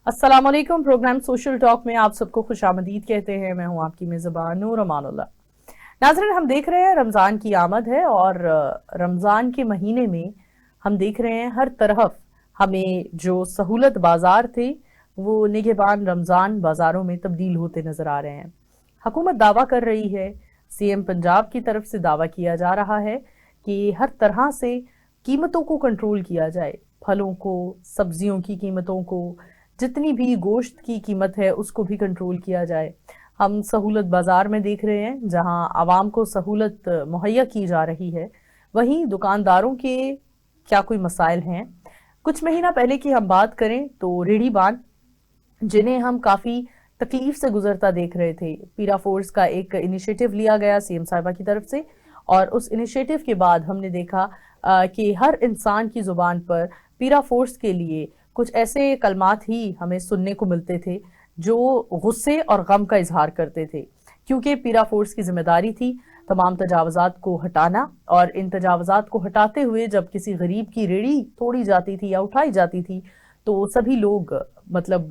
अस्सलाम वालेकुम। Programme social talk में आप सबको खुशामदीद कहते हैं। मैं हूं आपकी मेज़बान नूर अमानुल्लाह। नाज़रीन, हम देख रहे हैं रमज़ान की आमद है और रमज़ान के महीने में हम देख रहे हैं हर तरफ हमें जो सहूलत बाजार थे वो निगहबान रमज़ान बाजारों में तब्दील होते नजर आ रहे हैं। हुकूमत दावा कर रही है, सीएम पंजाब की तरफ से दावा किया जा रहा है कि हर तरह से कीमतों को कंट्रोल किया जाए। फलों को, सब्जियों की कीमतों को, जितनी भी गोश्त की कीमत है उसको भी कंट्रोल किया जाए। हम सहूलत बाजार में देख रहे हैं जहां आवाम को सहूलत मुहैया की जा रही है, वहीं दुकानदारों के क्या कोई मसाइल हैं। कुछ महीना पहले की हम बात करें तो रेहड़ी बान, जिन्हें हम काफी तकलीफ से गुजरता देख रहे थे, पीरा फोर्स का एक इनिशिएटिव लिया गया सीएम साहिबा की तरफ से, और उस इनिशिएटिव के बाद हमने देखा कि हर इंसान की जुबान पर पीरा फोर्स के लिए कुछ ऐसे कलमात ही हमें सुनने को मिलते थे जो गुस्से और गम का इजहार करते थे, क्योंकि पीरा फोर्स की जिम्मेदारी थी तमाम तजावजात को हटाना, और इन तजावजात को हटाते हुए जब किसी गरीब की रेड़ी तोड़ी जाती थी या उठाई जाती थी तो सभी लोग मतलब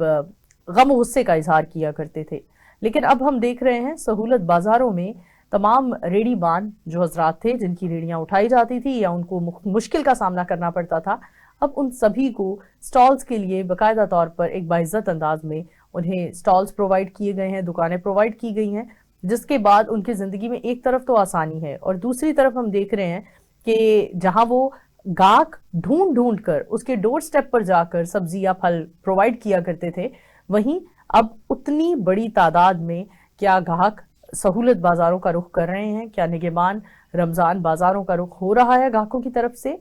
गम गुस्से का इजहार किया करते थे। लेकिन अब हम देख रहे हैं सहूलत बाजारों में तमाम रेड़ी बान जो हजरात थे जिनकी रेड़ियां उठाई जाती थी या उनको मुश्किल का सामना करना पड़ता था, अब उन सभी को स्टॉल्स के लिए बाकायदा तौर पर एक बाइज्जत अंदाज में उन्हें स्टॉल्स प्रोवाइड किए गए हैं, दुकानें प्रोवाइड की गई हैं, जिसके बाद उनकी जिंदगी में एक तरफ तो आसानी है और दूसरी तरफ हम देख रहे हैं कि जहां वो गाहक ढूंढ ढूंढ कर उसके डोर स्टेप पर जाकर सब्जी या फल प्रोवाइड किया करते थे, वहीं अब उतनी बड़ी तादाद में क्या गाहक सहूलत बाजारों का रुख कर रहे हैं, क्या निगहबान रमजान बाजारों का रुख हो रहा है गाहकों की तरफ से।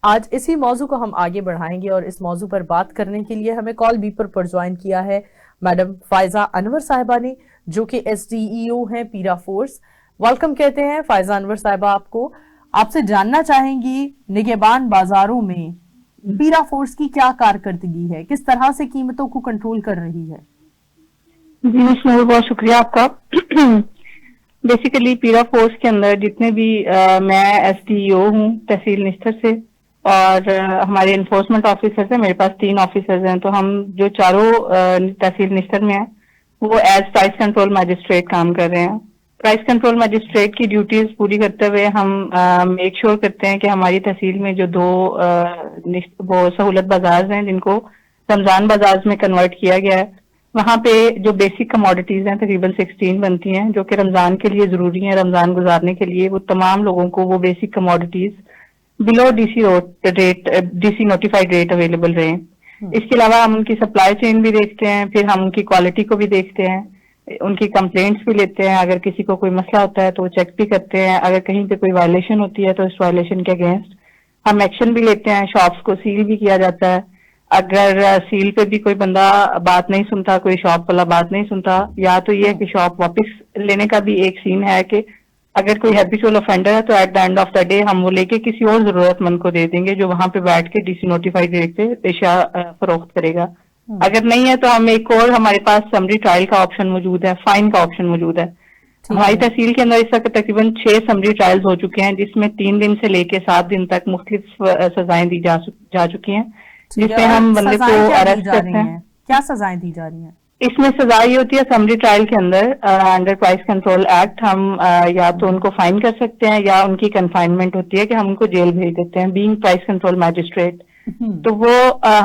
आज इसी मौजू को हम आगे बढ़ाएंगे और इस मौजू पर बात करने के लिए हमें कॉल बीपर पर ज्वाइन किया है मैडम फायजा अनवर साहिबा ने, जो कि एसडीईओ हैं पीरा फोर्स। वेलकम कहते हैं फायजा अनवर साहिबा आपको। आपसे जानना चाहेंगी निगहबान बाजारों में पीरा फोर्स की क्या कारकर्दगी है, किस तरह से कीमतों को कंट्रोल कर रही है। जी नूर, बहुत शुक्रिया आपका। बेसिकली पीरा फोर्स के अंदर जितने भी मैं एसडीईओ हूँ तहसील निस्तर से, और हमारे इन्फोर्समेंट ऑफिसर्स हैं। मेरे पास 3 ऑफिसर्स हैं, तो हम जो चारों तहसील निस्तर में हैं वो एज प्राइस कंट्रोल मैजिस्ट्रेट काम कर रहे हैं। प्राइस कंट्रोल मैजिस्ट्रेट की ड्यूटीज पूरी करते हुए हम मेक श्योर करते हैं कि हमारी तहसील में जो 2 वो सहूलत बाजार हैं जिनको रमजान बाजार में कन्वर्ट किया गया है, वहाँ पे जो बेसिक कमोडिटीज हैं तकरीबन 16 बनती हैं जो कि रमजान के लिए जरूरी हैं। रमजान गुजारने के लिए वो तमाम लोगों को वो basic commodities below DC notified rate available रहे। इसके अलावा हम उनकी सप्लाई चेन भी देखते हैं, फिर हम उनकी क्वालिटी को भी देखते हैं, उनकी कंप्लेंट्स भी लेते हैं। अगर किसी को कोई मसला होता है तो वो चेक भी करते हैं। अगर कहीं पे कोई वायलेशन होती है तो इस वायलेशन के अगेंस्ट हम एक्शन भी लेते हैं। शॉप्स को सील भी किया जाता है। अगर सील पे भी कोई बंदा बात नहीं सुनता, कोई शॉप वाला बात नहीं सुनता, या तो ये है कि शॉप वापस लेने का भी एक सीन है कि अगर कोई हैबिचुअल ऑफेंडर है तो at the end of the day हम वो लेके किसी और जरूरतमंद को दे देंगे जो वहां पे बैठ के डीसी नोटिफाइड रेट पे पेशा फरोख्त करेगा। अगर नहीं है तो हम एक और, हमारे पास समरी ट्रायल का ऑप्शन मौजूद है, फाइन का ऑप्शन मौजूद है। हमारी तहसील के अंदर इस वक्त तकरीबन 6 समरी ट्रायल्स हो चुके हैं जिसमें 3 दिन से लेके 7 दिन तक मुख्तलिफ सजाएं दी जा चुकी हैं, जिसमें हम बंदे को अरेस्ट करते हैं। क्या सजाएं दी जा रही हैं? इसमें सजा ये होती है समरी ट्रायल के अंदर अंडर प्राइस कंट्रोल एक्ट हम या तो उनको फाइन कर सकते हैं या उनकी कन्फाइनमेंट होती है कि हम उनको जेल भेज देते हैं बीइंग प्राइस कंट्रोल मैजिस्ट्रेट। तो वो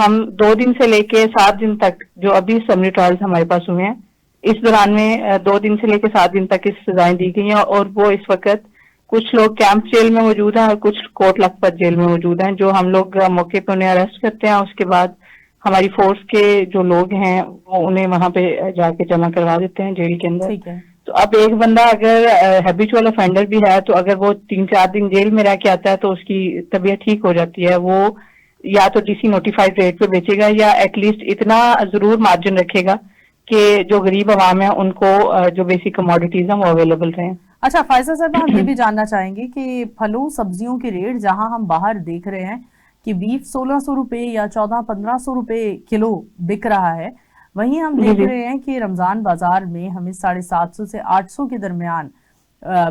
हम 2 दिन से लेके 7 दिन तक जो अभी समरी ट्रायल्स हमारे पास हुए हैं, इस दौरान में 2 दिन से लेके 7 दिन तक इस सजाएं दी गई हैं। और वो इस वक्त कुछ लोग कैंप जेल में मौजूद हैं और कुछ कोट लखपत जेल में मौजूद हैं, जो हम लोग मौके पर उन्हें अरेस्ट करते हैं। उसके बाद हमारी फोर्स के जो लोग हैं वो उन्हें वहां पे जाके जमा करवा देते हैं जेल के अंदर। तो अब एक बंदा अगर हैबिचुअल ऑफेंडर भी है तो अगर वो 3-4 दिन जेल में रह के आता है तो उसकी तबीयत ठीक हो जाती है। वो या तो डीसी नोटिफाइड रेट पे बेचेगा या एटलीस्ट इतना जरूर मार्जिन रखेगा कि जो गरीब आवाम है उनको जो बेसिक कमोडिटीज हैं वो अवेलेबल रहें। अच्छा फायजा साहब, हम ये भी जानना चाहेंगे कि फलों सब्जियों के रेट जहां हम बाहर देख रहे हैं कि बीफ 1600 रुपए या 1400-1500 रुपए किलो बिक रहा है, वहीं हम देख रहे हैं कि रमजान बाजार में हमें 750 से 800 के दरमियान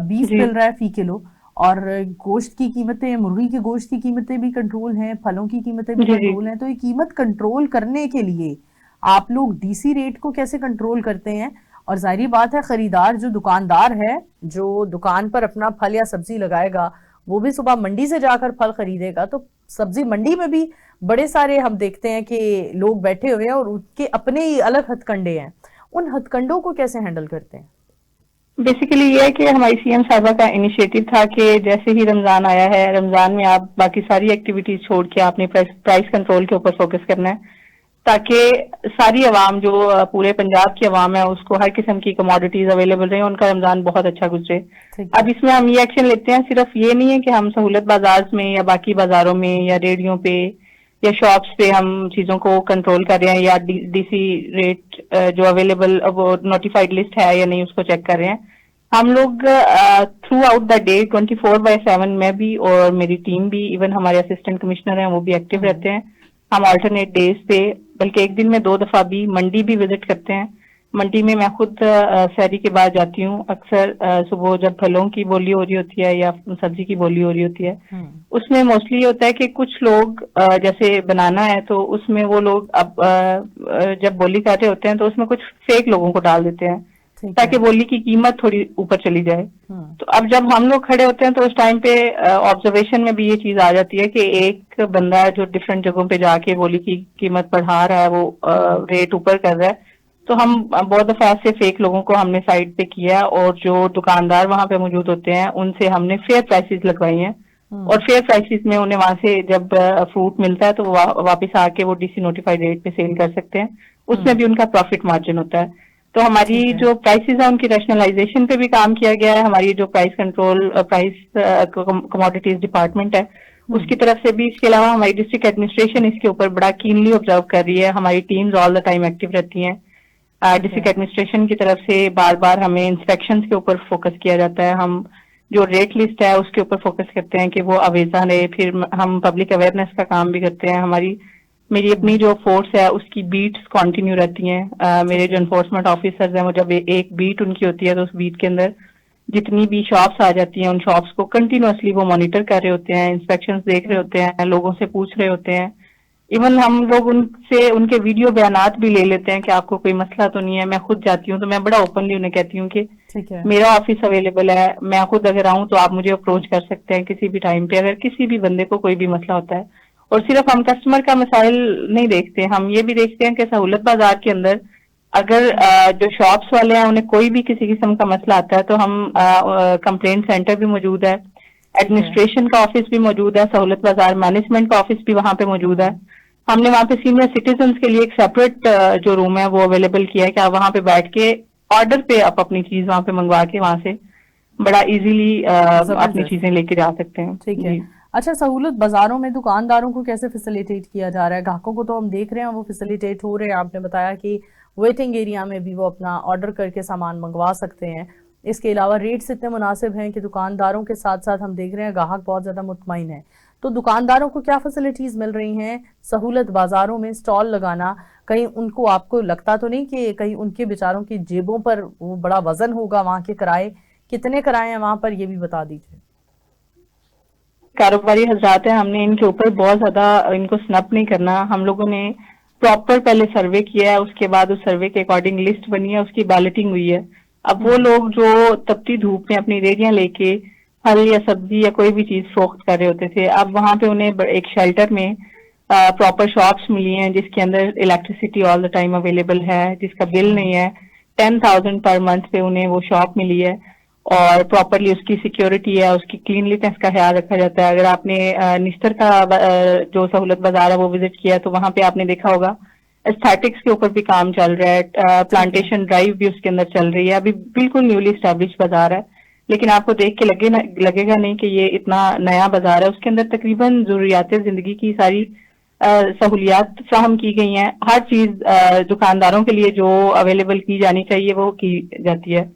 बीफ मिल रहा है फी किलो। और गोश्त की कीमतें, मुर्गी के गोश्त की कीमतें भी कंट्रोल हैं, फलों की कीमतें भी कंट्रोल हैं। तो ये कीमत कंट्रोल करने के लिए आप लोग डीसी रेट को कैसे कंट्रोल करते हैं? और जाहिर बात है खरीदार जो दुकानदार है, जो दुकान पर अपना फल या सब्जी लगाएगा, वो भी सुबह मंडी से जाकर फल खरीदेगा, तो सब्जी मंडी में भी बड़े सारे हम देखते हैं कि लोग बैठे हुए हैं और उनके अपने ही अलग हथकंडे हैं। उन हथकंडों को कैसे हैंडल करते हैं? बेसिकली ये है कि हमारी सीएम साहबा का इनिशिएटिव था कि जैसे ही रमजान आया है, रमजान में आप बाकी सारी एक्टिविटीज छोड़ के आपने प्राइस कंट्रोल के ऊपर फोकस करना है, ताकि सारी अवाम जो पूरे पंजाब की अवाम है उसको हर किस्म की कमोडिटीज अवेलेबल रहे, उनका रमजान बहुत अच्छा गुजरे। अब इसमें हम ये एक्शन लेते हैं, सिर्फ ये नहीं है कि हम सहूलत बाजार में या बाकी बाजारों में या रेडियो पे या शॉप्स पे हम चीजों को कंट्रोल कर रहे हैं या डीसी रेट जो अवेलेबल वो नोटिफाइड लिस्ट है या नहीं उसको चेक कर रहे हैं। हम लोग थ्रू आउट द डे 24/7 में भी और मेरी टीम भी, इवन हमारे असिस्टेंट कमिश्नर हैं वो भी एक्टिव रहते हैं। हम अल्टरनेट डेज पे, बल्कि एक दिन में 2 दफा भी मंडी भी विजिट करते हैं। मंडी में मैं खुद सहरी के बाद जाती हूँ अक्सर, सुबह जब फलों की बोली हो रही होती है या सब्जी की बोली हो रही होती है, उसमें मोस्टली होता है कि कुछ लोग जैसे बनाना है तो उसमें वो लोग अब जब बोली कर रहे होते हैं तो उसमें कुछ फेक लोगों को डाल देते हैं ताकि बोली की कीमत थोड़ी ऊपर चली जाए। तो अब जब हम लोग खड़े होते हैं तो उस टाइम पे ऑब्जर्वेशन में भी ये चीज आ जाती है कि एक बंदा जो डिफरेंट जगहों पे जाके बोली की कीमत बढ़ा रहा है, वो रेट ऊपर कर रहा है। तो हम बहुत दफा ऐसे फेक लोगों को हमने साइड पे किया और जो दुकानदार वहां पे मौजूद होते हैं उनसे हमने फेयर प्राइसेस लगवाई हैं और फेयर प्राइसेस में उन्हें वहां से जब फ्रूट मिलता है तो वापस आके वो डीसी नोटिफाइड रेट पे सेल कर सकते हैं, उसमें भी उनका प्रॉफिट मार्जिन होता है। तो हमारी जो प्राइसेस है उनकी रैशनलाइजेशन पे भी काम किया गया है। हमारी जो प्राइस कंट्रोल कमोडिटीज डिपार्टमेंट है उसकी तरफ से भी, इसके अलावा हमारी डिस्ट्रिक्ट एडमिनिस्ट्रेशन इसके ऊपर बड़ा कीनली ऑब्जर्व कर रही है। हमारी teams all the time active रहती हैं। डिस्ट्रिक्ट एडमिनिस्ट्रेशन की तरफ से बार बार हमें इंस्पेक्शंस के ऊपर फोकस किया जाता है। हम जो रेट लिस्ट है उसके ऊपर फोकस करते हैं कि वो अवेजा रहे। फिर हम पब्लिक अवेयरनेस का काम भी करते हैं। मेरी अपनी जो फोर्स है उसकी बीट्स कंटिन्यू रहती हैं। मेरे जो एनफोर्समेंट ऑफिसर्स हैं वो जब एक बीट उनकी होती है तो उस बीट के अंदर जितनी भी शॉप्स आ जाती हैं उन शॉप्स को कंटिन्यूअसली वो मॉनिटर कर रहे होते हैं, इंस्पेक्शंस देख रहे होते हैं, लोगों से पूछ रहे होते हैं। इवन हम लोग उनसे उनके वीडियो बयानात भी ले लेते हैं कि आपको कोई मसला तो नहीं है। मैं खुद जाती हूँ तो मैं बड़ा ओपनली उन्हें कहती हूँ कि मेरा ऑफिस अवेलेबल है, मैं खुद अगर आऊँ तो आप मुझे अप्रोच कर सकते हैं किसी भी टाइम पे अगर किसी भी बंदे को कोई भी मसला होता है। और सिर्फ हम कस्टमर का मसाइल नहीं देखते, हम ये भी देखते हैं कि सहूलत बाजार के अंदर अगर जो शॉप्स वाले हैं उन्हें कोई भी किसी किस्म का मसला आता है तो हम कंप्लेंट सेंटर भी मौजूद है, एडमिनिस्ट्रेशन का ऑफिस भी मौजूद है, सहूलत बाजार मैनेजमेंट का ऑफिस भी वहां पे मौजूद है। हमने वहां पे सीनियर सिटीजन के लिए एक सेपरेट जो रूम है वो अवेलेबल किया है कि आप वहां पे बैठ के ऑर्डर पे आप अपनी चीज वहां पे मंगवा के वहां से बड़ा इजीली अपनी चीजें लेके जा सकते हैं। ठीक है। अच्छा, सहूलत बाजारों में दुकानदारों को कैसे फैसिलिटेट किया जा रहा है? ग्राहकों को तो हम देख रहे हैं वो फैसिलिटेट हो रहे हैं। आपने बताया कि वेटिंग एरिया में भी वो अपना ऑर्डर करके सामान मंगवा सकते हैं। इसके अलावा रेट्स इतने मुनासिब हैं कि दुकानदारों के साथ साथ हम देख रहे हैं ग्राहक बहुत ज्यादा मुतमईन है। तो दुकानदारों को क्या फैसिलिटीज मिल रही हैं? सहूलत बाजारों में स्टॉल लगाना, कहीं उनको आपको लगता तो नहीं कि कहीं उनके बेचारों की जेबों पर वो बड़ा वजन होगा? वहां के किराए कितने किराए हैं वहां पर, ये भी बता दीजिए। कारोबारी हजरात हैं, हमने इनके ऊपर बहुत ज्यादा इनको स्नप नहीं करना। हम लोगों ने प्रॉपर पहले सर्वे किया है, उसके बाद उस सर्वे के अकॉर्डिंग लिस्ट बनी है, उसकी बैलेटिंग हुई है। अब वो लोग जो तपती धूप में अपनी रेडियां लेके फल या सब्जी या कोई भी चीज फरोख्त कर रहे होते थे, अब वहां पे उन्हें एक शेल्टर में प्रॉपर शॉप्स मिली हैं जिसके अंदर electricity all the time available है, जिसका बिल नहीं है। 10,000 पर मंथ पे उन्हें वो शॉप मिली है और प्रॉपरली उसकी सिक्योरिटी है, उसकी क्लीनलीनेस का ख्याल रखा जाता है। अगर आपने निस्तर का जो सहूलत बाजार है वो विजिट किया तो वहां पे आपने देखा होगा एस्थेटिक्स के ऊपर भी काम चल रहा है, प्लांटेशन ड्राइव भी उसके अंदर चल रही है। अभी बिल्कुल न्यूली स्टैब्लिश बाजार है, लेकिन आपको देख के लगेगा नहीं कि ये इतना नया बाजार है। उसके अंदर तकरीबन जरूरियात जिंदगी की सारी सहूलियात फ्राहम की गई हैं। हर चीज दुकानदारों के लिए जो अवेलेबल की जानी चाहिए वो की जाती है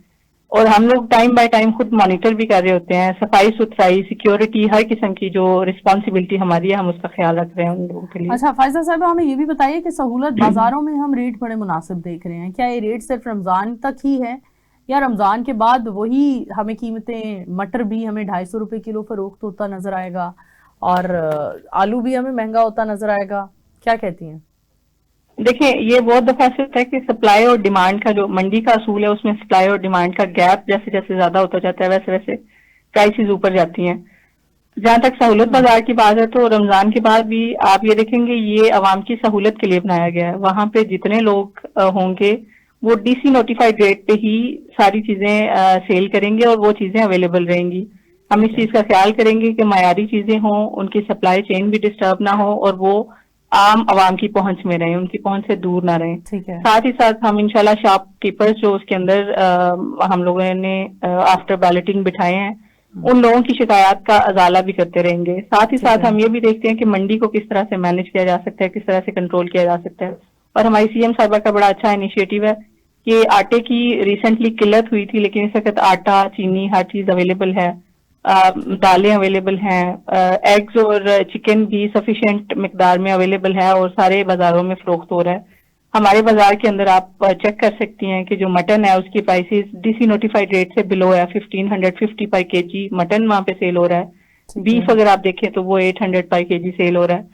और हम लोग टाइम बाय टाइम खुद मॉनिटर भी कर रहे होते हैं। सफाई सुथराई, सिक्योरिटी, हर किस्म की जो रिस्पॉन्सिबिलिटी हमारी है हम उसका ख्याल रख रहे हैं उन लोगों के लिए। अच्छा फायजा साहब, हमें ये भी बताइए कि सहूलत बाजारों में हम रेट बड़े मुनासिब देख रहे हैं, क्या ये रेट सिर्फ रमजान तक ही है या रमजान के बाद वही हमें कीमतें, मटर भी हमें 250 रुपए किलो फरोख्त होता नजर आएगा और आलू भी हमें महंगा होता नजर आएगा? क्या कहती हैं? देखिए, ये बहुत दफा ऐसे होता है कि सप्लाई और डिमांड का जो मंडी का असूल है, उसमें सप्लाई और डिमांड का गैप जैसे जैसे ज्यादा होता जाता है, वैसे वैसे प्राइसेस ऊपर जाती हैं। जहां तक सहूलत हम्म, बाजार की बात है, तो रमजान के बाद भी आप ये देखेंगे, ये अवाम की सहूलत के लिए बनाया गया है। वहां पे जितने लोग होंगे, वो डीसी नोटिफाइड रेट पे ही सारी चीजें सेल करेंगे और वो चीजें अवेलेबल रहेंगी। हम इस ठीक है। चीज का ख्याल करेंगे कि मायारी चीजें हों, उनकी सप्लाई चेन भी डिस्टर्ब ना हो, और वो आम आवाम की पहुंच में रहें, उनकी पहुंच से दूर ना रहें। ठीक है। साथ ही साथ हम इंशाल्लाह शॉपकीपर्स जो उसके अंदर हम लोगों ने आफ्टर बैलेटिंग बिठाए हैं, हम्म, उन लोगों की शिकायत का अजाला भी करते रहेंगे। साथ ही ठीक साथ है। हम ये भी देखते हैं कि मंडी को किस तरह से मैनेज किया जा सकता है, किस तरह से कंट्रोल किया जा सकता है। और हमारी सीएम साहबा का बड़ा अच्छा इनिशिएटिव है कि आटे की रिसेंटली किल्लत हुई थी, लेकिन इस वक्त आटा, चीनी, हर चीज अवेलेबल है। ठीक है। दालें अवेलेबल हैं, एग्स और चिकन भी सफिशिएंट मिकदार में अवेलेबल है और सारे बाजारों में फरोख्त हो रहा है। हमारे बाजार के अंदर आप चेक कर सकती हैं कि जो मटन है उसकी प्राइसेस डीसी नोटिफाइड रेट से बिलो है। 1550 पर केजी मटन वहां पे सेल हो रहा है। ठीक है। बीफ अगर आप देखें तो वो 800 पर केजी सेल हो रहा है।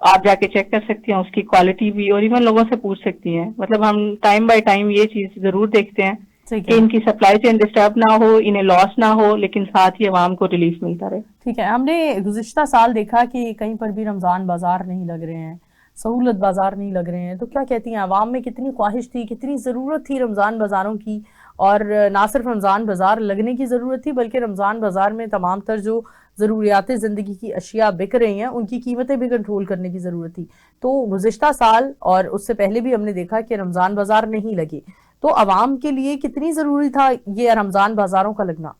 आप जाके चेक कर सकती हैं उसकी क्वालिटी भी, और इवन लोगों से पूछ सकती हैं। मतलब हम टाइम बाय टाइम ये चीज जरूर देखते हैं ठीक कि है। इनकी सप्लाई चेन डिस्टर्ब ना हो, इन्हें लॉस ना हो, लेकिन साथ ही अवाम को रिलीफ मिलता रहे। ठीक है। हमने गुज़िश्ता साल देखा कि कहीं पर भी रमज़ान बाज़ार नहीं लग रहे हैं, सहूलत बाज़ार नहीं लग रहे हैं। तो क्या कहती हैं, आवाम में कितनी ख्वाहिश थी, कितनी ज़रूरत थी रमज़ान बाज़ारों की। और ना सिर्फ रमज़ान बाज़ार लगने की ज़रूरत थी, बल्कि रमज़ान बाज़ार में तमाम तर जो ज़रूरियात ज़िंदगी की अशिया बिक रही हैं, उनकी कीमतें भी कंट्रोल करने की ज़रूरत थी। तो गुज़िश्ता साल और उससे पहले भी हमने देखा कि रमज़ान बाज़ार नहीं लगे। तो आवाम के लिए कितनी ज़रूरी था ये रमज़ान बाज़ारों का लगना।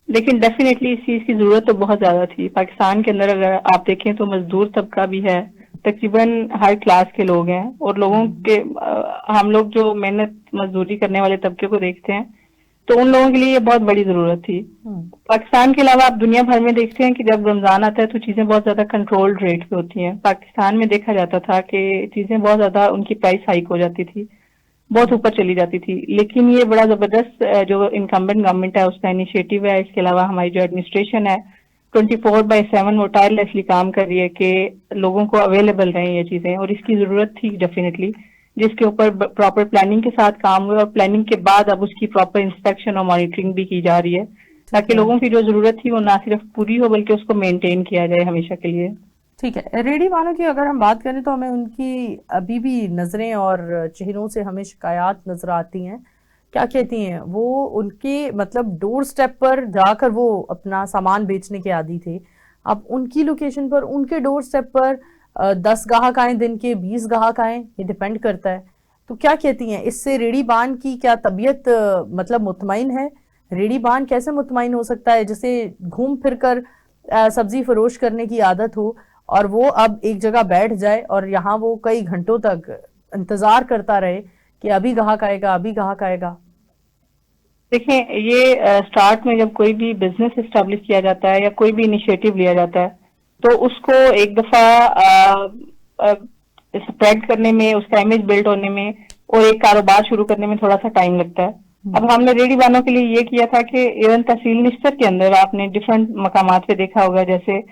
लेकिन डेफिनेटली इस चीज की जरूरत तो बहुत ज्यादा थी। पाकिस्तान के अंदर अगर आप देखें तो मजदूर तबका भी है, तकरीबन हर क्लास के लोग हैं, और लोगों हम्म। के हम लोग जो मेहनत मजदूरी करने वाले तबके को देखते हैं, तो उन लोगों के लिए ये बहुत बड़ी जरूरत थी। हम्म। पाकिस्तान के अलावा आप दुनिया भर में देखते हैं कि जब रमजान आता है तो चीजें बहुत ज्यादा कंट्रोल्ड रेट पे होती हैं। पाकिस्तान में देखा जाता था कि चीजें बहुत ज्यादा उनकी प्राइस हाइक हो जाती थी, बहुत हम्म। ऊपर चली जाती थी। लेकिन ये बड़ा जबरदस्त जो इनकम्बेंट गवर्नमेंट है उसका इनिशिएटिव है। इसके अलावा हमारी जो एडमिनिस्ट्रेशन है 24/7 वो टायरलेसली काम कर रही है कि लोगों को अवेलेबल रहे ये चीजें, और इसकी जरूरत थी डेफिनेटली, जिसके ऊपर प्रॉपर प्लानिंग के साथ काम हुआ, और प्लानिंग के बाद अब उसकी प्रॉपर इंस्पेक्शन और मॉनिटरिंग भी की जा रही है, ठीक ताकि है। लोगों की जो जरूरत थी वो ना सिर्फ पूरी हो बल्कि उसको मेंटेन किया जाए हमेशा के लिए। ठीक है। रेडी वालों की अगर हम बात करें तो हमें उनकी अभी भी नज़रें और चेहरों से हमें शिकायत नजर आती हैं। क्या कहती हैं वो, उनके मतलब डोर स्टेप पर जाकर वो अपना सामान बेचने के आदी थे। अब उनकी लोकेशन पर, उनके डोर स्टेप पर 10 गाहक आए दिन के, 20 गाहक आए, ये डिपेंड करता है। तो क्या कहती हैं, इससे रेडी बान की क्या तबीयत मतलब मुतमईन है। रेडी बान कैसे मुतमईन हो सकता है, जैसे घूम फिर कर सब्जी फरोश करने की आदत हो, और वो अब एक जगह बैठ जाए और यहाँ वो कई घंटों तक इंतजार करता रहे कि अभी ग्राहक आएगा, अभी ग्राहक आएगा। देखें, ये स्टार्ट में जब कोई भी बिजनेस एस्टेब्लिश किया जाता है या कोई भी इनिशिएटिव लिया जाता है, तो उसको एक दफा स्प्रेड करने में, उसका इमेज बिल्ड होने में और एक कारोबार शुरू करने में थोड़ा सा टाइम लगता है। हम्म। अब हमने रेडी वालों के लिए ये किया था कि इवन तहसील निस्तर के अंदर आपने डिफरेंट मकामात पे देखा होगा, जैसे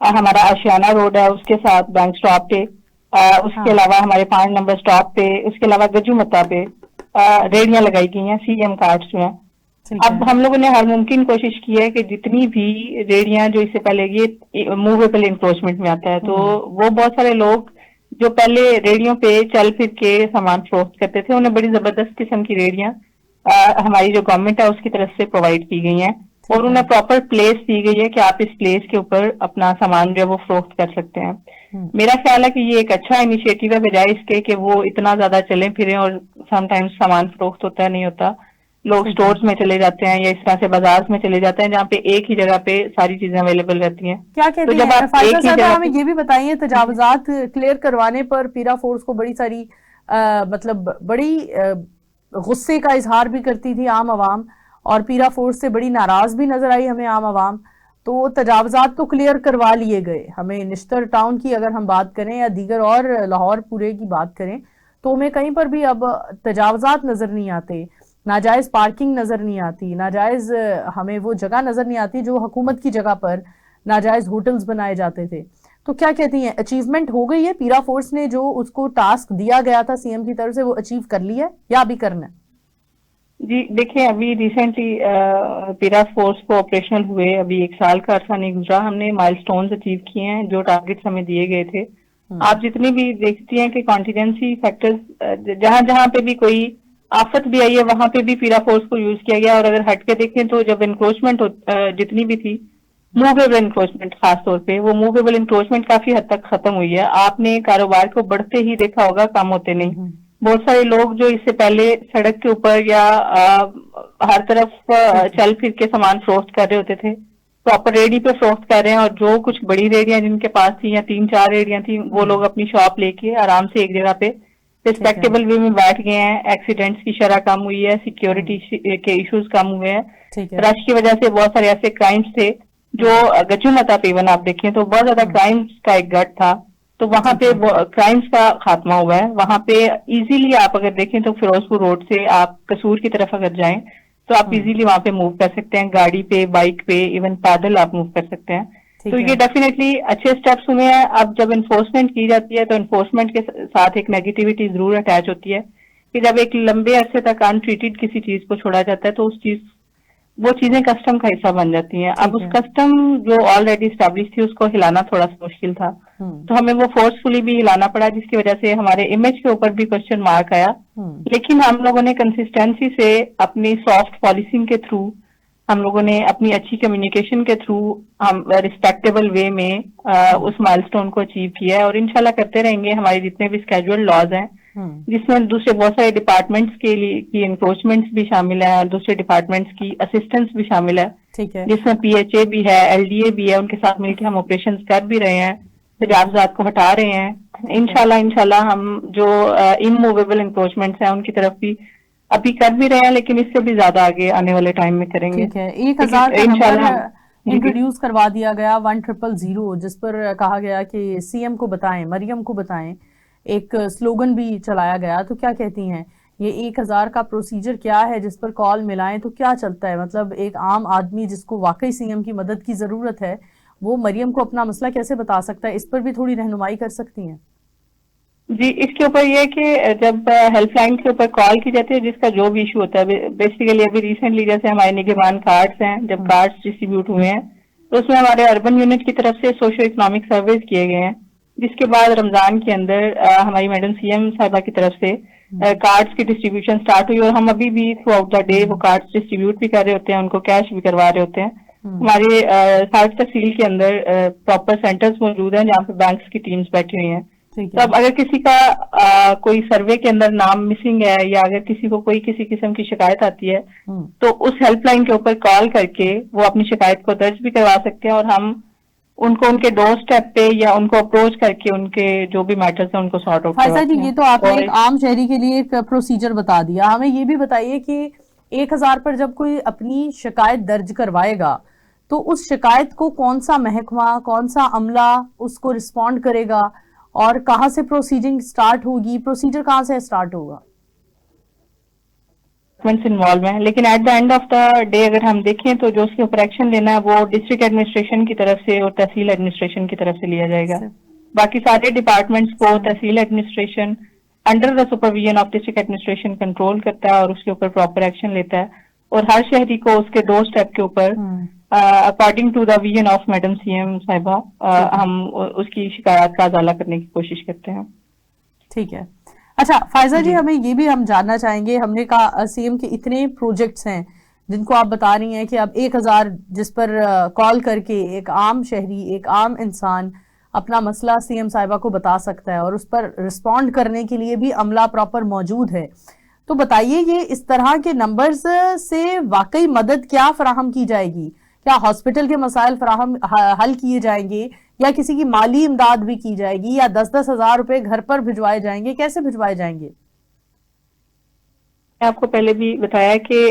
हमारा आशियाना रोड है उसके साथ बैंक स्टॉप पे, उसके हाँ। अलावा हमारे 5 नंबर स्टॉप पे, उसके अलावा गज्जू मत्ता पे रेडियां लगाई गई हैं, सीएम कार्ड्स में। ठीक है। अब हम लोगों ने हर मुमकिन कोशिश की है कि जितनी भी रेडियां, जो इससे पहले ये मूवेबल इंक्रोचमेंट में आता है, तो हम्म। वो बहुत सारे लोग जो पहले रेडियो पे चल फिर के सामान फरोख्त करते थे, उन्हें बड़ी जबरदस्त किस्म की रेडियां हमारी जो गवर्नमेंट है उसकी तरफ से प्रोवाइड की गई हैं, और ठीक है। उन्हें प्रॉपर प्लेस दी गई है कि आप इस प्लेस के ऊपर अपना सामान जो है वो फरोख्त कर सकते हैं। हम्म। मेरा ख्याल है कि ये एक अच्छा इनिशिएटिव है, बजाय इसके कि वो इतना ज्यादा चले फिरें और समटाइम्स सामान फरोख्त होता है नहीं होता। लोग ठीक है। स्टोर्स में चले जाते हैं या इस तरह से बाजार में चले जाते हैं जहाँ पे एक ही जगह पे सारी चीजें अवेलेबल रहती हैं। क्या तो कहती जब हैं आप फायजा एक ही साहब, जगह हमें पे, ये भी बताइए, जी, तजावजात क्लियर करवाने पर पीरा फोर्स को बड़ी सारी मतलब बड़ी गुस्से का इजहार भी करती थी आम आवाम, और पीरा फोर्स से बड़ी नाराज भी नजर आई हमें आम आवाम। तो तजावजात तो क्लियर करवा लिए गए। हमें निश्तर टाउन की अगर हम बात करें या दीगर और लाहौर पूरे की बात करें, तो हमें कहीं पर भी अब तजावजात नजर नहीं आते, नाजायज पार्किंग नजर नहीं आती, नाजायज हमें वो जगह नजर नहीं आती जो हुकूमत की जगह पर नाजायज होटल्स बनाए जाते थे। तो क्या कहती हैं, अचीवमेंट हो गई है? पीरा फोर्स ने जो उसको टास्क दिया गया था सीएम की तरफ से वो अचीव कर लिया है या अभी करना है? जी देखिए, अभी रिसेंटली पीरा फोर्स को ऑपरेशनल हुए अभी 1 साल का अरसा नहीं गुजरा, हमने माइलस्टोन्स अचीव किए हैं जो टारगेट्स हमें दिए गए थे। आप जितनी भी देखती हैं कि कॉन्टिजेंसी फैक्टर्स जहां जहां पे भी कोई आफत भी आई है वहां पे भी पीरा फोर्स को यूज किया गया। और अगर हट के देखें तो जब इंक्रोचमेंट जितनी भी थी, मूवेबल इंक्रोचमेंट खास तौर पे, वो मूवेबल इंक्रोचमेंट काफी हद तक खत्म हुई है। आपने कारोबार को बढ़ते ही देखा होगा, कम होते नहीं। बहुत सारे लोग जो इससे पहले सड़क के ऊपर या हर तरफ चल फिर के सामान फरोख्त कर रहे होते थे, प्रॉपर रेडी पे फरोख्त कर रहे हैं। और जो कुछ बड़ी रेडियां जिनके पास थी या 3-4 रेडियां थी, वो लोग अपनी शॉप लेके आराम से एक जगह पे रिस्पेक्टेबल वे में बैठ गए हैं। एक्सीडेंट्स की शरह कम हुई है, सिक्योरिटी के इश्यूज कम हुए हैं। रश की वजह से बहुत सारे ऐसे क्राइम्स थे जो गजुमता पे इवन आप देखें तो बहुत ज्यादा क्राइम्स का एक गढ़ था, तो वहां पे क्राइम्स का खात्मा हुआ है। वहां पे इजीली आप अगर देखें तो फिरोजपुर रोड से आप कसूर की तरफ अगर जाएं तो आप इजीली वहां पे मूव कर सकते हैं, गाड़ी पे, बाइक पे, इवन पैदल आप मूव कर सकते हैं। तो ये डेफिनेटली अच्छे स्टेप्स हुए हैं। अब जब इन्फोर्समेंट की जाती है तो इन्फोर्समेंट के साथ एक नेगेटिविटी जरूर अटैच होती है कि जब एक लंबे अरसे तक अनट्रीटेड किसी चीज को छोड़ा जाता है तो वो चीजें कस्टम का हिस्सा बन जाती हैं। अब उस कस्टम जो ऑलरेडी स्टैब्लिश थी उसको हिलाना थोड़ा सा मुश्किल था, तो हमें वो फोर्सफुली भी हिलाना पड़ा, जिसकी वजह से हमारे इमेज के ऊपर भी क्वेश्चन मार्क आया। लेकिन हम लोगों ने कंसिस्टेंसी से अपनी सॉफ्ट पॉलिसिंग के थ्रू, हम लोगों ने अपनी अच्छी कम्युनिकेशन के थ्रू हम रिस्पेक्टेबल वे में उस माइलस्टोन को अचीव किया है और इंशाल्लाह करते रहेंगे। हमारे जितने भी स्केड्यूल्ड लॉज हैं, जिसमें दूसरे बहुत सारे डिपार्टमेंट्स के लिए की एनक्रोचमेंट्स भी शामिल है और दूसरे डिपार्टमेंट्स की असिस्टेंस भी शामिल है, जिसमें पीएचए भी है, एलडीए भी है, उनके साथ मिलकर हम ऑपरेशन कर भी रहे हैं, तजावजात को हटा रहे हैं। इंशाल्लाह हम जो इमूवेबल एनक्रोचमेंट्स हैं उनकी तरफ भी अभी कर भी रहे हैं, लेकिन इससे भी ज्यादा आगे आने वाले टाइम में करेंगे। ठीक है, 1000 का नंबर इंट्रोड्यूस करवा दिया गया 1000, जिस पर कहा गया कि सीएम को बताएं, मरियम को बताएं, एक स्लोगन भी चलाया गया। तो क्या कहती हैं, ये 1000 का प्रोसीजर क्या है जिस पर कॉल मिलाएं तो क्या चलता है? मतलब एक आम आदमी जिसको वाकई सीएम की मदद की जरूरत है वो मरियम को अपना मसला कैसे बता सकता है? इस पर भी थोड़ी रहनुमाई कर सकती हैं? जी, इसके ऊपर ये है कि जब हेल्पलाइन के ऊपर कॉल की जाती है, जिसका जो भी इशू होता है, बेसिकली अभी रिसेंटली जैसे हमारे निगरान कार्ड्स हैं, जब कार्ड्स डिस्ट्रीब्यूट हुए हैं तो उसमें हमारे अर्बन यूनिट की तरफ से सोशो इकोनॉमिक सर्वेज किए गए हैं, जिसके बाद रमजान के अंदर हमारी मैडम सीएम साहिबा की तरफ से कार्ड्स की डिस्ट्रीब्यूशन स्टार्ट हुई और हम अभी भी थ्रू आउट द डे वो कार्ड्स डिस्ट्रीब्यूट भी कर रहे होते हैं, उनको कैश भी करवा रहे होते हैं। हमारे साठ तहसील के अंदर प्रॉपर सेंटर्स मौजूद हैं जहाँ पे बैंक्स की टीम्स बैठी हुई हैं। तो अब अगर किसी का कोई सर्वे के अंदर नाम मिसिंग है या अगर किसी को कोई किसी किस्म की शिकायत आती है तो उस हेल्पलाइन के ऊपर कॉल करके वो अपनी शिकायत को दर्ज भी करवा सकते हैं और हम उनको उनके डोर स्टेप पे या उनको अप्रोच करके उनके जो भी मैटर्स हैं उनको सॉर्ट आउट फायजा जी, ये तो आपने एक आम शहरी के लिए एक प्रोसीजर बता दिया। हमें ये भी बताइए कि 1000 पर जब कोई अपनी शिकायत दर्ज करवाएगा तो उस शिकायत को कौन सा महकमा, कौन सा अमला उसको रिस्पॉन्ड करेगा और कहाँ से प्रोसीजिंग स्टार्ट होगी? प्रोसीजर कहाँ से स्टार्ट होगा? इन्वॉल्व है, लेकिन at the end of the day अगर हम देखें तो जो उसके ऊपर एक्शन लेना है वो डिस्ट्रिक्ट एडमिनिस्ट्रेशन की तरफ से और तहसील एडमिनिस्ट्रेशन की तरफ से लिया जाएगा। बाकी सारे डिपार्टमेंट्स को tehsil administration under the supervision of district administration control करता है और उसके ऊपर प्रॉपर एक्शन लेता है और हर शहरी को उसके डोर स्टेप के ऊपर according to the vision of madam CM साहिबा हम उसकी शिकायत का अजाला करने की कोशिश करते हैं। ठीक है। अच्छा फायजा जी, हमें ये भी हम जानना चाहेंगे, हमने कहा सीएम के इतने प्रोजेक्ट्स हैं जिनको आप बता रही हैं कि अब 1000 जिस पर कॉल करके एक आम शहरी, एक आम इंसान अपना मसला सीएम साहिबा को बता सकता है और उस पर रिस्पॉन्ड करने के लिए भी अमला प्रॉपर मौजूद है। तो बताइए, ये इस तरह के नंबर्स से वाकई मदद क्या फराहम की जाएगी? क्या हॉस्पिटल के मसाइल हल किए जाएंगे या किसी की माली इमदाद भी की जाएगी या 10-10 हजार रुपए घर पर भिजवाए जाएंगे? कैसे भिजवाए जाएंगे? मैं आपको पहले भी बताया कि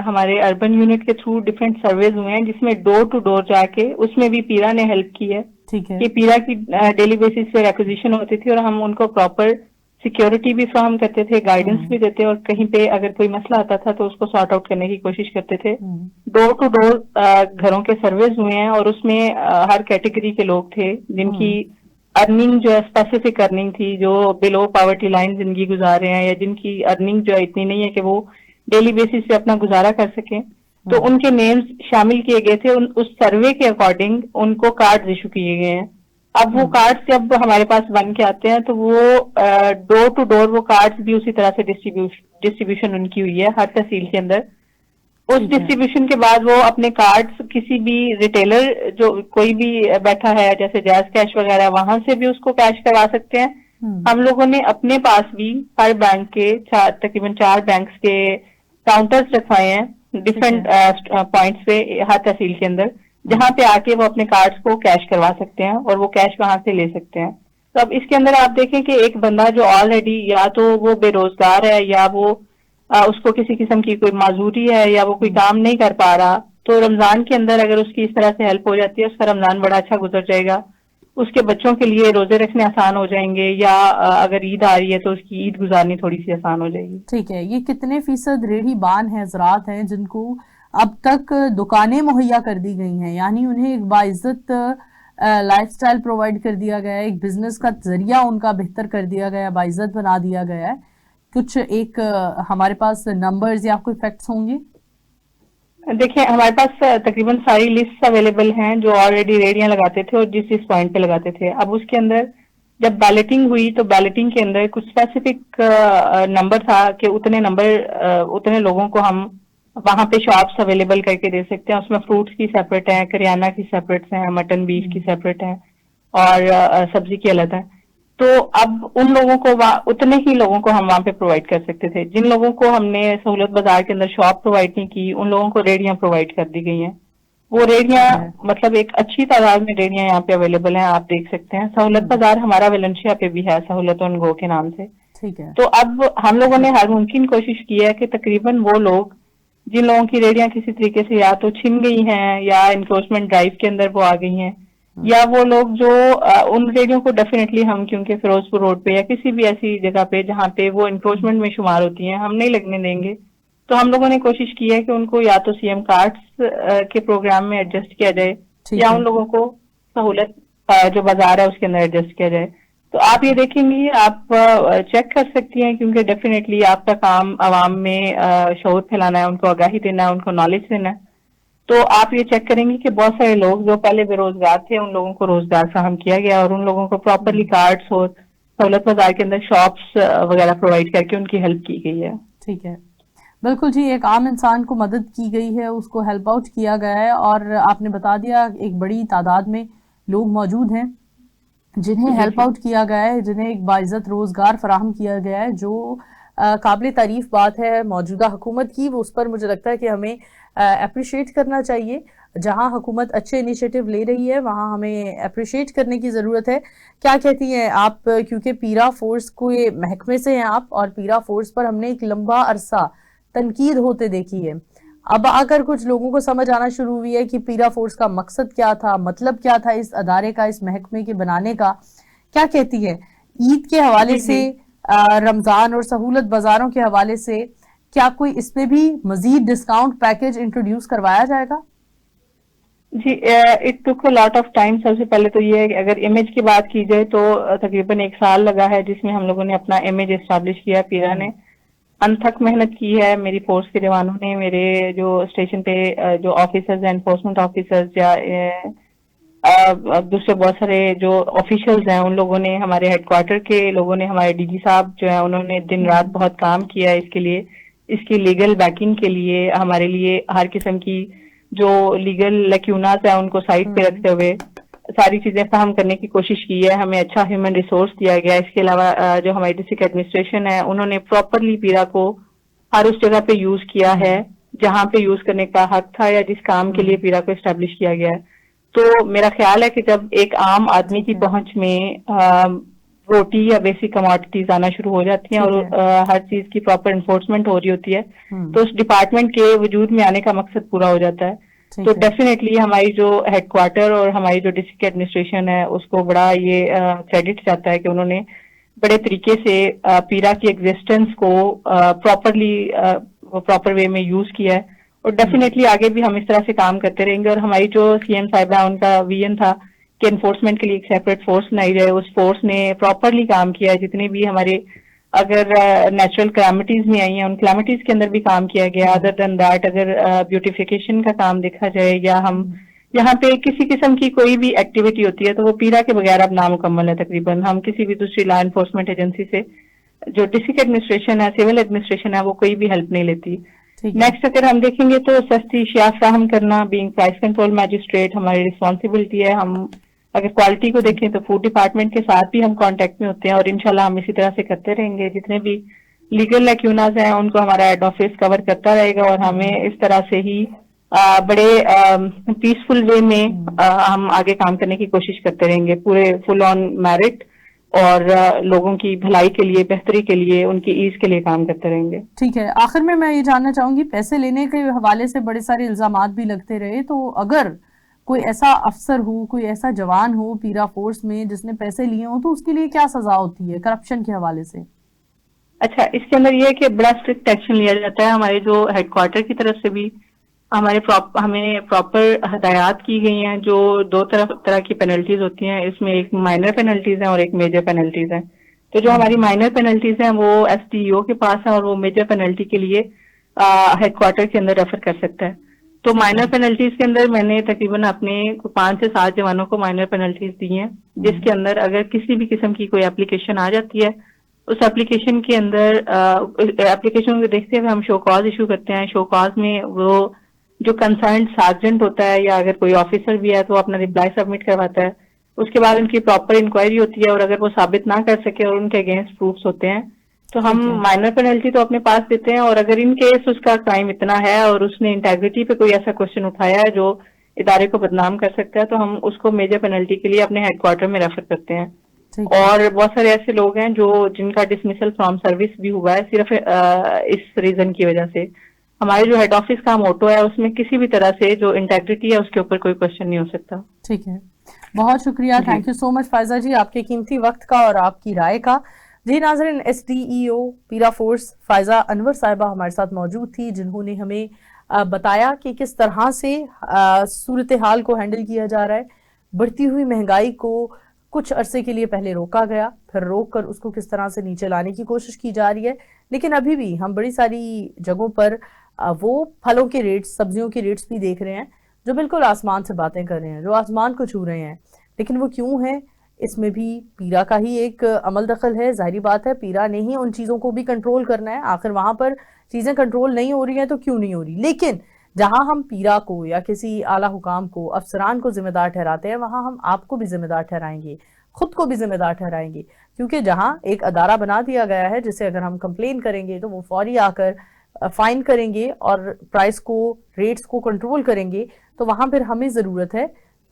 हमारे अर्बन यूनिट के थ्रू डिफरेंट सर्वेज हुए हैं जिसमें डोर टू डोर जाके, उसमें भी पीरा ने हेल्प की है। ठीक है। कि पीरा की डेली बेसिस पे एक्विजिशन होती थी और हम उनको प्रॉपर सिक्योरिटी भी फ्राहम करते थे, गाइडेंस भी देते और कहीं पे अगर कोई मसला आता था तो उसको सॉर्ट आउट करने की कोशिश करते थे। डोर टू डोर घरों के सर्वेज हुए हैं और उसमें हर कैटेगरी के लोग थे जिनकी अर्निंग जो है स्पेसिफिक अर्निंग थी, जो बिलो पॉवर्टी लाइन जिंदगी गुजार रहे हैं या जिनकी अर्निंग जो है इतनी नहीं है कि वो डेली बेसिस पे अपना गुजारा कर सकें, तो उनके नेम्स शामिल किए गए थे। उस सर्वे के अकॉर्डिंग उनको कार्ड इशू किए गए हैं। अब वो कार्ड जब हमारे पास बन के आते हैं तो वो डोर टू डोर वो कार्ड्स भी उसी तरह से डिस्ट्रीब्यूशन उनकी हुई है हर तहसील के अंदर। उस डिस्ट्रीब्यूशन के बाद वो अपने कार्ड्स किसी भी रिटेलर जो कोई भी बैठा है जैसे जैज कैश वगैरह वहां से भी उसको कैश करवा सकते हैं। हम लोगों ने अपने पास भी हर बैंक के तकरीबन 4 बैंक्स के काउंटर्स रखवाए हैं डिफरेंट पॉइंट्स पे हर तहसील के अंदर, जहां पे आके वो अपने कार्ड्स को कैश करवा सकते हैं और वो कैश वहां से ले सकते हैं। तो अब इसके अंदर आप देखें कि एक बंदा जो ऑलरेडी या तो वो बेरोजगार है या वो उसको किसी किस्म की कोई माजूरी है या वो कोई काम नहीं कर पा रहा, तो रमजान के अंदर अगर उसकी इस तरह से हेल्प हो जाती है उसका रमजान बड़ा अच्छा गुजर जाएगा। उसके बच्चों के लिए रोजे रखने आसान हो जाएंगे, या अगर ईद आ रही है तो उसकी ईद गुजारनी थोड़ी सी आसान हो जाएगी। ठीक है, ये कितने फीसद रेहड़ी बान है हजरात हैं जिनको अब तक दुकानें मुहैया कर दी गई हैं, यानी उन्हें एक बाइज्जत लाइफस्टाइल प्रोवाइड कर दिया गया है, एक बिजनेस का जरिया उनका बेहतर कर दिया गया है, बाइज्जत बना दिया गया है। कुछ एक हमारे पास नंबर्स या कोई फैक्ट्स होंगे? देखिए हमारे पास तकरीबन सारी लिस्ट अवेलेबल हैं जो ऑलरेडी रेडियां लगाते थे और जिस पॉइंट पे लगाते थे। अब उसके अंदर जब बैलेटिंग हुई तो बैलेटिंग के अंदर कुछ स्पेसिफिक नंबर था कि उतने लोगों को हम वहां पे शॉप्स अवेलेबल करके दे सकते हैं। उसमें फ्रूट्स की सेपरेट है, करियाना की सेपरेट है, मटन बीफ की सेपरेट है और सब्जी की अलग है। तो अब उन लोगों को उतने ही लोगों को हम वहां पे प्रोवाइड कर सकते थे। जिन लोगों को हमने सहूलत बाजार के अंदर शॉप प्रोवाइड नहीं की उन लोगों को रेडियां प्रोवाइड कर दी गई हैं। वो रेडियां मतलब एक अच्छी तादाद में रेडियां यहाँ पे अवेलेबल हैं, आप देख सकते हैं। सहूलत बाजार हमारा वेलेंशिया पे भी है, सहूलत ऑन गो के नाम से। ठीक है। तो अब हम लोगों ने हर मुमकिन कोशिश की है कि तकरीबन वो लोग जिन लोगों की रेडियां किसी तरीके से या तो छिन गई हैं या इन्क्रोचमेंट ड्राइव के अंदर वो आ गई हैं, या वो लोग जो उन रेडियो को डेफिनेटली हम क्योंकि फिरोजपुर रोड पे या किसी भी ऐसी जगह पे जहाँ पे वो इंक्रोचमेंट में शुमार होती हैं हम नहीं लगने देंगे। तो हम लोगों ने कोशिश की है कि उनको या तो सीएम कार्ड्स के प्रोग्राम में एडजस्ट किया जाए या उन लोगों को सहूलत जो बाजार है उसके अंदर एडजस्ट किया जाए। तो आप ये देखेंगी, आप चेक कर सकती हैं क्योंकि डेफिनेटली आपका काम आवाम में शऊर फैलाना है, उनको आगाही देना है, उनको नॉलेज देना है। तो आप ये चेक करेंगे कि बहुत सारे लोग जो पहले बेरोजगार थे उन लोगों को रोजगार फराहम किया गया और उन लोगों को प्रॉपरली कार्ड्स और सहूलत बाजार के अंदर शॉप्स वगैरह प्रोवाइड करके उनकी हेल्प की गई है। ठीक है, बिल्कुल जी, एक आम इंसान को मदद की गई है, उसको हेल्प आउट किया गया है और आपने बता दिया एक बड़ी तादाद में लोग मौजूद हैं जिन्हें हेल्प आउट किया गया है, जिन्हें एक बाइज्जत रोजगार फराहम किया गया है, जो काबिल तारीफ बात है मौजूदा हुकूमत की। वो उस पर मुझे लगता है कि हमें अप्रिशिएट करना चाहिए। जहां हुकूमत अच्छे इनिशिएटिव ले रही है वहां हमें अप्रिशिएट करने की ज़रूरत है। क्या कहती हैं आप, क्योंकि पीरा फोर्स को ये महकमे से हैं आप और पीरा फोर्स पर हमने एक लंबा अरसा तनकीद होते देखी है। अब अगर कुछ लोगों को समझ आना शुरू हुई है कि पीरा फोर्स का मकसद क्या था, मतलब क्या था इस अदारे का, इस महकमे के बनाने का, क्या कहती है ईद के हवाले से, रमजान और सहूलत बाजारों के हवाले से क्या कोई इसमें भी मजीद डिस्काउंट पैकेज इंट्रोड्यूस करवाया जाएगा? जी, it took a lot of time. सबसे पहले तो ये अगर इमेज की बात की जाए तो तकरीबन 1 साल लगा है जिसमें हम लोगों ने अपना इमेज एस्टैब्लिश किया। पीरा ने अनथक मेहनत की है, मेरी फोर्स के जवानों ने, मेरे जो स्टेशन पे जो ऑफिसर्स हैं, एनफोर्समेंट ऑफिसर्स या दूसरे बहुत सारे जो ऑफिशियल्स हैं उन लोगों ने, हमारे हेडक्वार्टर के लोगों ने, हमारे डीजी साहब जो है उन्होंने दिन रात बहुत काम किया है इसके लिए, इसकी लीगल बैकिंग के लिए, हमारे लिए हर किस्म की जो लीगल लैक्यूनास है उनको साइड पे रखते हुए सारी चीजें फहम करने की कोशिश की है। हमें अच्छा ह्यूमन रिसोर्स दिया गया। इसके अलावा जो हमारी डिस्ट्रिक्ट एडमिनिस्ट्रेशन है उन्होंने प्रॉपरली पीरा को हर उस जगह पे यूज किया है जहां पे यूज करने का हक था या जिस काम के लिए पीरा को एस्टेब्लिश किया गया है। तो मेरा ख्याल है कि जब एक आम आदमी की पहुंच में रोटी या बेसिक कमोडिटीज आना शुरू हो जाती हैं और हर चीज की प्रॉपर एनफोर्समेंट हो रही होती है तो उस डिपार्टमेंट के वजूद में आने का मकसद पूरा हो जाता है। तो डेफिनेटली हमारी जो हेडक्वार्टर और हमारी जो डिस्ट्रिक्ट एडमिनिस्ट्रेशन है उसको बड़ा ये क्रेडिट जाता है कि उन्होंने बड़े तरीके से पीरा की एग्जिस्टेंस को प्रॉपर वे में यूज किया है और डेफिनेटली आगे भी हम इस तरह से काम करते रहेंगे। और हमारी जो सीएम साहिबा उनका विजन था कि एनफोर्समेंट के लिए एक सेपरेट फोर्स बनाई जाए। उस फोर्स ने प्रॉपरली काम किया है, जितने भी हमारे अगर नेचुरल क्लैमिटीज में आई हैं उन क्लैमिटीज के अंदर भी काम किया गया। अदर देन दैट अगर ब्यूटिफिकेशन का काम देखा जाए या हम यहाँ पे किसी किस्म की कोई भी एक्टिविटी होती है तो वो पीरा के बगैर अब नामुकम्मल है तकरीबन। हम किसी भी दूसरी लॉ एनफोर्समेंट एजेंसी से, जो डिस्ट्रिक्ट एडमिनिस्ट्रेशन है, सिविल एडमिनिस्ट्रेशन है, वो कोई भी हेल्प नहीं लेती। नेक्स्ट अगर हम देखेंगे तो सस्ती अशिया फ्राहम करना, बीइंग प्राइस कंट्रोल मैजिस्ट्रेट, हमारी रिस्पॉन्सिबिलिटी है। हम अगर क्वालिटी को देखें तो फूड डिपार्टमेंट के साथ भी हम कांटेक्ट में होते हैं और इंशाल्लाह हम इसी तरह से करते रहेंगे। जितने भी लीगल लैक्यूनाज हैं उनको हमारा हेड ऑफिस कवर करता रहेगा और हमें इस तरह से ही बड़े पीसफुल वे में हम आगे काम करने की कोशिश करते रहेंगे, पूरे फुल ऑन मेरिट और लोगों की भलाई के लिए, बेहतरी के लिए, उनकी ईज के लिए काम करते रहेंगे। ठीक है, आखिर में मैं ये जानना चाहूंगी, पैसे लेने के हवाले से बड़े सारे इल्जामात भी लगते रहे, तो अगर कोई ऐसा अफसर हो, कोई ऐसा जवान हो पीरा फोर्स में जिसने पैसे लिए हो, तो उसके लिए क्या सजा होती है करप्शन के हवाले से? अच्छा, इसके अंदर ये है कि बड़ा स्ट्रिक्ट एक्शन लिया जाता है। हमारे जो हेडक्वार्टर की तरफ से भी हमें प्रॉपर हदायत की गई हैं। जो दो तरह की पेनल्टीज होती हैं, इसमें एक माइनर पेनल्टीज हैं और एक मेजर पेनल्टीज हैं। तो जो हमारी माइनर पेनल्टीज हैं वो एसटीईओ के पास है और वो मेजर पेनल्टी के लिए हेडक्वार्टर के अंदर रेफर कर सकता है। तो माइनर पेनल्टीज के अंदर मैंने तकरीबन अपने 5 से 7 जवानों को माइनर पेनल्टीज दी हैं, जिसके अंदर अगर किसी भी किस्म की कोई एप्लीकेशन आ जाती है, उस एप्लीकेशन के अंदर एप्लीकेशन को देखते हुए हम शो कॉज इशू करते हैं। शो कॉज में वो जो कंसर्न सार्जेंट होता है या अगर कोई ऑफिसर भी है तो वो अपना रिप्लाई सबमिट करवाता है। उसके बाद उनकी प्रॉपर इंक्वायरी होती है और अगर वो साबित ना कर सके और उनके अगेंस्ट प्रूफ्स होते हैं तो हम माइनर पेनल्टी तो अपने पास देते हैं। और अगर इन केस उसका क्राइम इतना है और उसने इंटेग्रिटी पे कोई ऐसा क्वेश्चन उठाया है जो इदारे को बदनाम कर सकता है तो हम उसको मेजर पेनल्टी के लिए अपने हेडक्वार्टर में रेफर करते हैं। और बहुत सारे ऐसे लोग हैं जो जिनका डिसमिसल फ्रॉम सर्विस भी हुआ है सिर्फ इस रीजन की वजह से। हमारे जो हेड ऑफिस का मोटो है उसमें किसी भी तरह से जो इंटेग्रिटी है उसके ऊपर कोई क्वेश्चन नहीं हो सकता। ठीक है, बहुत शुक्रिया, thank you so much Faiza ji, आपके कीमती वक्त का और आपकी राय का। जी नाज़रीन, एसडीईओ पीरा फोर्स फायजा अनवर साहिबा हमारे साथ मौजूद थी, जिन्होंने हमें बताया कि किस तरह से सूरत हाल को हैंडल किया जा रहा है। बढ़ती हुई महंगाई को कुछ अरसे के लिए पहले रोका गया, फिर रोक कर उसको किस तरह से नीचे लाने की कोशिश की जा रही है, लेकिन अभी भी हम बड़ी सारी जगहों पर वो फलों के रेट्स, सब्जियों के रेट्स भी देख रहे हैं जो बिल्कुल आसमान से बातें कर रहे हैं, जो आसमान को छू रहे हैं। लेकिन वो क्यों है? इसमें भी पीरा का ही एक अमल दखल है। जाहिर बात है, पीरा ने ही उन चीज़ों को भी कंट्रोल करना है। आखिर वहां पर चीज़ें कंट्रोल नहीं हो रही हैं तो क्यों नहीं हो रही। लेकिन जहां हम पीरा को या किसी आला हुकाम को, अफसरान को जिम्मेदार ठहराते हैं, वहां हम आपको भी जिम्मेदार ठहराएंगे, खुद को भी जिम्मेदार ठहराएंगे। क्योंकि जहां एक अदारा बना दिया गया है जिसे अगर हम कंप्लेन करेंगे तो वो फौरी आकर फाइन करेंगे और प्राइस को, रेट्स को कंट्रोल करेंगे, तो वहां फिर हमें ज़रूरत है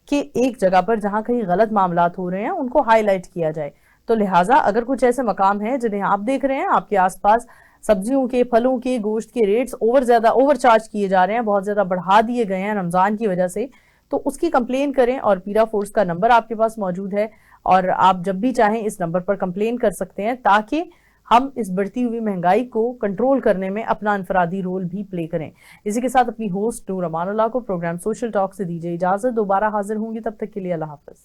कि एक जगह पर जहां कहीं गलत मामलात हो रहे हैं उनको हाईलाइट किया जाए। तो लिहाजा अगर कुछ ऐसे मकाम हैं जिन्हें आप देख रहे हैं, आपके आसपास सब्जियों के, फलों के, गोश्त के रेट्स ओवर चार्ज किए जा रहे हैं, बहुत ज्यादा बढ़ा दिए गए हैं रमजान की वजह से, तो उसकी कंप्लेन करें। और पीरा फोर्स का नंबर आपके पास मौजूद है और आप जब भी चाहें इस नंबर पर कंप्लेन कर सकते हैं, ताकि हम इस बढ़ती हुई महंगाई को कंट्रोल करने में अपना अनफरादी रोल भी प्ले करें। इसी के साथ अपनी होस्ट नूर अमानुल्लाह को प्रोग्राम सोशल टॉक से दीजिए इजाजत। दोबारा हाजिर होंगी, तब तक के लिए अल्लाह हाफिज।